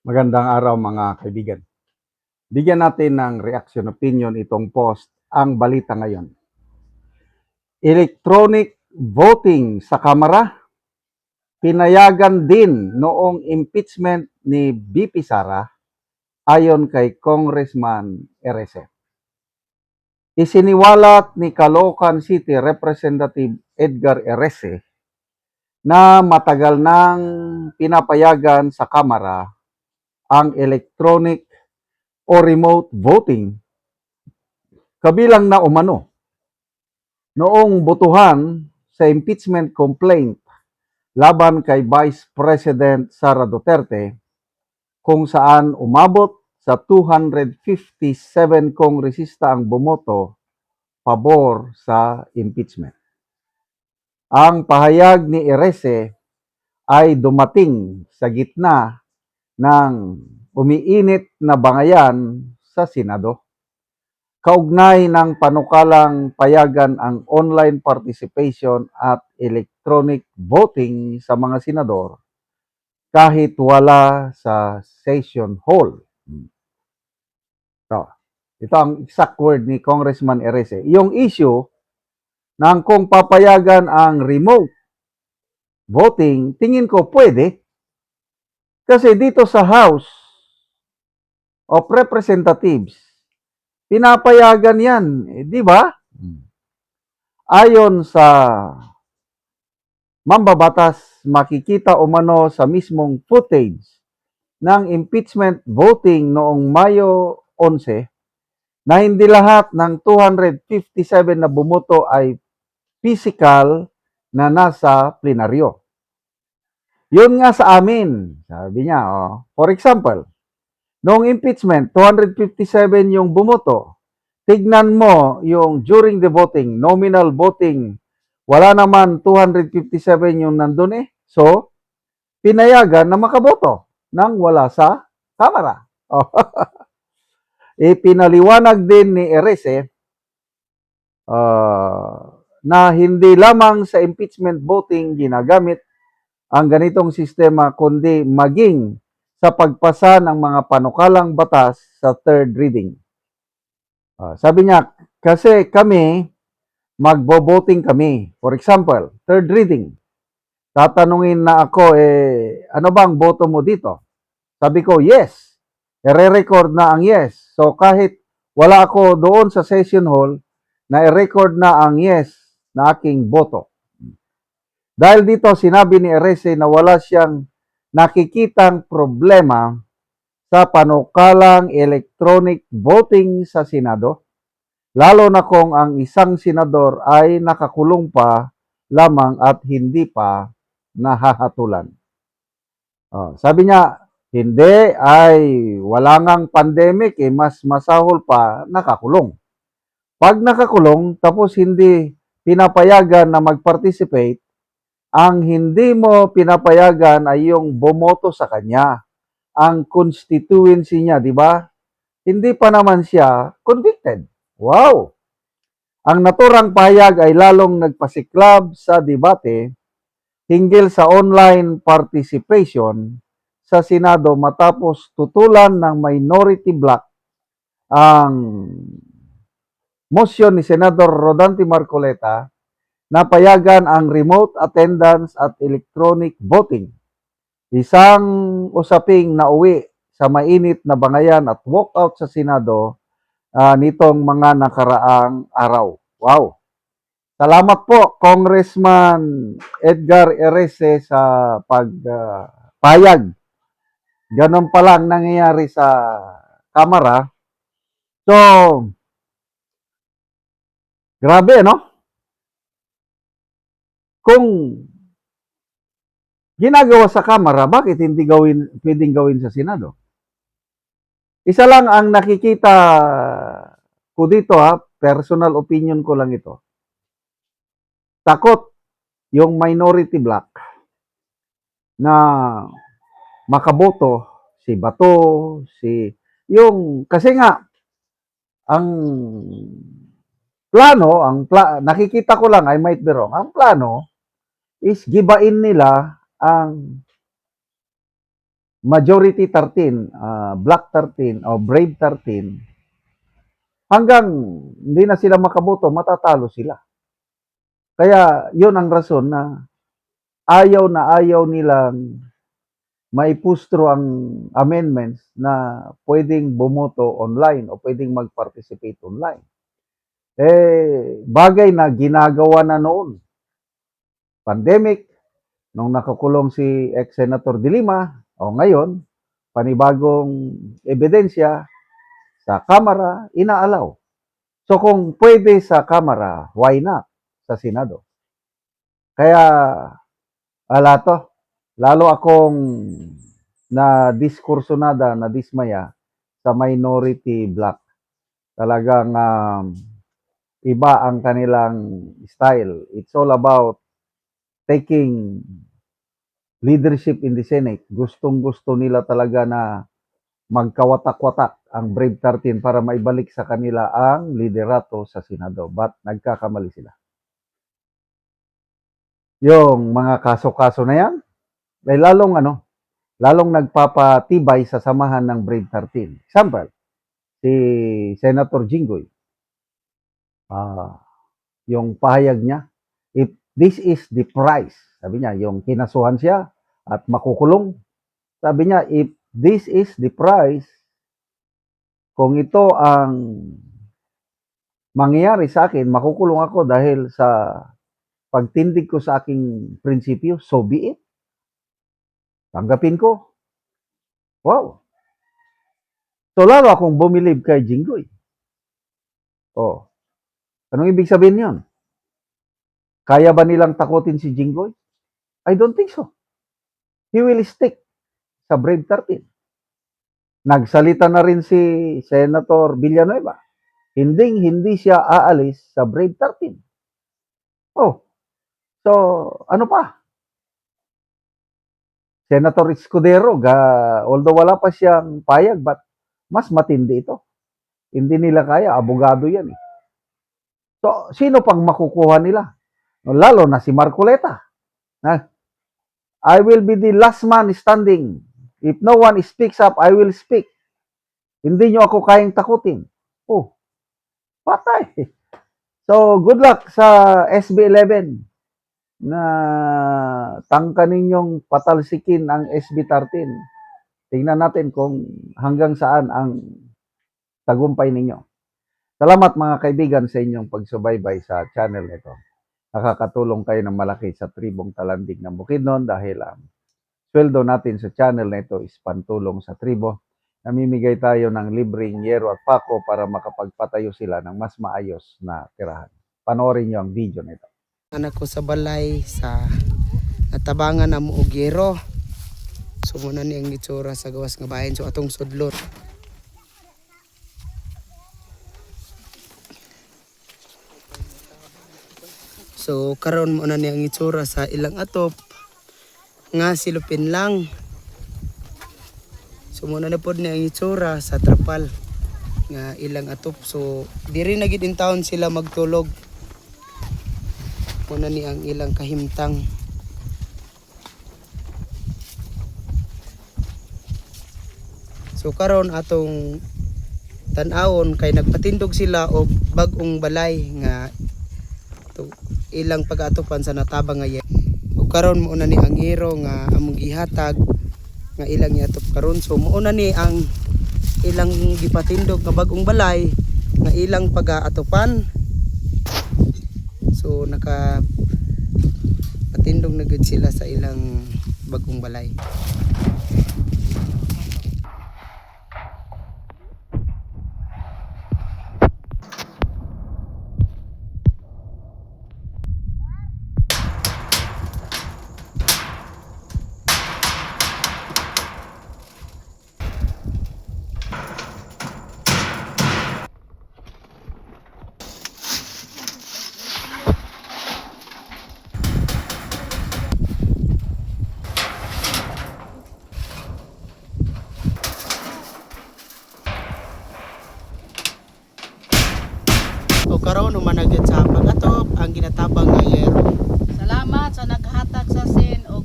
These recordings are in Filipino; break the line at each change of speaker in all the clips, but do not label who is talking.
Magandang araw mga kaibigan. Bigyan natin ng reaction opinion itong post, ang balita ngayon. Electronic voting sa Kamara, pinayagan din noong impeachment ni BP Sara ayon kay Congressman Erese. Isiniwalat ni Caloocan City Representative Edgar Erese na matagal nang pinapayagan sa Kamara ang electronic o remote voting kabilang na umano noong botohan sa impeachment complaint laban kay Vice President Sara Duterte kung saan umabot sa 257 kongresista ang bumoto pabor sa impeachment. Ang pahayag ni Erese ay dumating sa gitna ng umiinit na bangayan sa Senado. Kaugnay ng panukalang payagan ang online participation at electronic voting sa mga senador kahit wala sa session hall. So, ito ang exact word ni Congressman Erese. Yung issue ng kung papayagan ang remote voting, tingin ko pwede. Kasi dito sa House of Representatives, pinapayagan yan, di ba? Ayon sa mambabatas, makikita umano sa mismong footage ng impeachment voting noong Mayo 11 na hindi lahat ng 257 na bumoto ay physical na nasa plenaryo. Yun nga sa amin, sabi niya. For example, noong impeachment, 257 yung bumoto. Tignan mo yung during the voting, nominal voting, wala naman 257 yung nandun eh. So, pinayagan na makaboto nang wala sa Kamara. Pinaliwanag din ni Erese na hindi lamang sa impeachment voting ginagamit ang ganitong sistema kundi maging sa pagpasa ng mga panukalang batas sa third reading. Sabi niya, kasi kami, magbo-voting kami. For example, third reading. Tatanungin na ako, ano bang boto mo dito? Sabi ko, yes. I-record na ang yes. So kahit wala ako doon sa session hall, na i-record na ang yes na aking boto. Dahil dito, sinabi ni Erese na wala siyang nakikitang problema sa panukalang electronic voting sa Senado, lalo na kung ang isang senador ay nakakulong pa lamang at hindi pa nahahatulan. Sabi niya, hindi ay wala ngang pandemic, mas masahol pa nakakulong. Pag nakakulong, tapos hindi pinapayagan na mag-participate, ang hindi mo pinapayagan ay yung bumoto sa kanya. Ang constituency niya, di ba? Hindi pa naman siya convicted. Wow! Ang naturang pahayag ay lalong nagpasiklab sa debate hinggil sa online participation sa Senado matapos tutulan ng minority bloc ang motion ni Senador Rodante Marcoleta na payagan ang remote attendance at electronic voting. Isang usaping nauwi sa mainit na bangayan at walkout sa Senado nitong mga nakaraang araw. Wow! Salamat po, Congressman Edgar Erese sa pagpayag. Ganon pa lang nangyayari sa Kamara. So, grabe, no? Kung ginagawa sa Kamara, bakit hindi pwedeng gawin sa Senado? Isa lang ang nakikita ko dito, personal opinion ko lang ito. Takot yung minority bloc na makaboto si Bato, kasi nga ang plano, nakikita ko lang, I might be wrong, ang plano is gibain nila ang majority 13, black 13 o brave 13, hanggang hindi na sila makaboto, matatalo sila. Kaya yun ang rason na ayaw nilang maipustro ang amendments na pwedeng bumoto online o pwedeng mag-participate online. Bagay na ginagawa na noon. Pandemic, nung nakakulong si ex-Senator De Lima, o ngayon, panibagong ebidensya sa Kamara, inaalaw. So kung pwede sa Kamara, why not sa Senado? Kaya, lalo akong na dismaya sa minority black. Talagang iba ang kanilang style. It's all about taking leadership in the Senate. Gustong-gusto nila talaga na magkawatak-watak ang Brave 13 para maibalik sa kanila ang liderato sa Senado. But nagkakamali sila. Yung mga kaso-kaso na yan, ay lalong nagpapatibay sa samahan ng Brave 13. Example, si Senator Jinggoy. Yung pahayag niya, if this is the price, sabi niya, yung kinasuhan siya at makukulong, sabi niya, if this is the price, kung ito ang mangyayari sa akin, makukulong ako dahil sa pagtindig ko sa aking prinsipyo, so be it. Tanggapin ko. Wow. So lalo akong bumilib kay Jinggoy. Anong ibig sabihin yun? Kaya ba nilang takutin si Jinggoy? I don't think so. He will stick sa Brave 13. Nagsalita na rin si Senator Villanueva. Hindi siya aalis sa Brave 13. So ano pa? Senator Escudero, although wala pa siyang payag, but mas matindi ito. Hindi nila kaya, abogado yan eh. So, sino pang makukuha nila? Lalo na si Marcoleta. I will be the last man standing. If no one speaks up, I will speak. Hindi nyo ako kayang takutin. Patay. So, good luck sa SB 11 na tangka ninyong patalsikin ang SB 13. Tingnan natin kung hanggang saan ang tagumpay ninyo. Salamat mga kaibigan sa inyong pagsubaybay sa channel nito. Nakakatulong kayo ng malaki sa tribong Talandig ng Bukidnon dahil sweldo natin sa channel na ito is pantulong sa tribo. Namimigay tayo ng libreng yero at pako para makapagpatayo sila ng mas maayos na tirahan. Panoorin nyo ang video nito.
Anak ko sa balay sa natabangan na mo og yero. So muna ni ang itsura sa gawas nga bahin so atong sudlot. So karon mo na ni ang itsura sa ilang atop nga silupin lang. So muna na pod ni ang itsura sa trapal nga ilang atop. So diri na gid in town sila magtulog. Muna ni ang ilang kahimtang. So karon atong tan-awon kay nagpatindog sila og bag-ong balay nga ilang pag-atupan sa natabang nga ug karon mo na ni ang iro nga among gihatag nga ilang iatop karon. So mo na ni ang ilang gipatindog nga bag-ong balay nga ilang pag-atupan. So naka patindog na gud sila sa ilang bag-ong balay. O karon humanagad sa pag-atop ang ginatabang nga yero.
Salamat sa naghatag sa sin og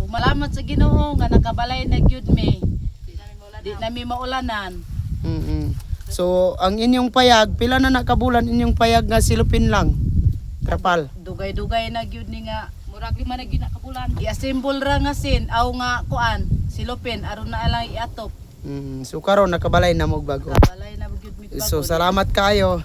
malamat sa Ginoo nga nakabalay na gyud mi. Di nami maulanan.
So ang inyong payag, pila na nakabulan inyong payag nga silupin lang? Trapal.
Dugay-dugay na gyud ni nga murag lima na gyud na kabulan. I-assemble ra nga sin aw nga kuan, silupin aron na lang iatop.
So karon nakabalay na mo og bago.
Kabalay na gyud mi
So salamat kayo.